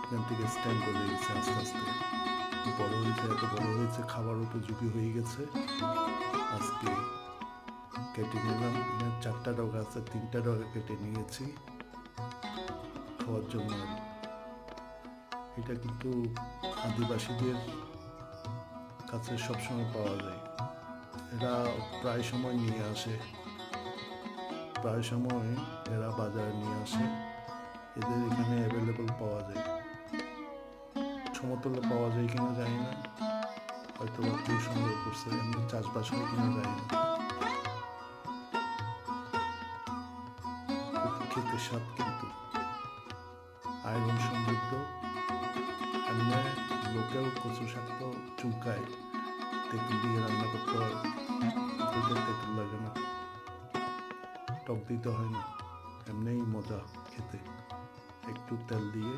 এখান থেকে স্ট্যান্ড করে গেছে আস্তে আস্তে বড় হয়েছে, এত বড় হয়েছে খাবার উপযোগী হয়ে গেছে। আজকে কেটে নিলাম, এখানে 4টা ডগা আছে, 3টা ডগা কেটে নিয়েছি খাওয়ার জন্য। এটা কিন্তু আদিবাসীদের কাছে সবসময় পাওয়া যায়। এরা প্রায় সময় নিয়ে আসে, প্রায় সময় এরা বাজারে নিয়ে আসে। এদের এখানে অ্যাভেলেবল পাওয়া যায়। সমতলে পাওয়া যায় কিনা জানি না, হয়তো বা কেউ সংগ্রহ করছে, এমনি চাষবাস হয় কিনা জানি না। খুব খেতে স্বাদ, কিন্তু আয়রন সমৃদ্ধ। এমনি লোকেও কচু শাক তো চুলকায়, তেঁতুল দিয়ে রান্না করতে হয়, দুটো তেঁতুল লাগে না, টক দিতে হয় না, এমনিই মজা খেতে। একটু তেল দিয়ে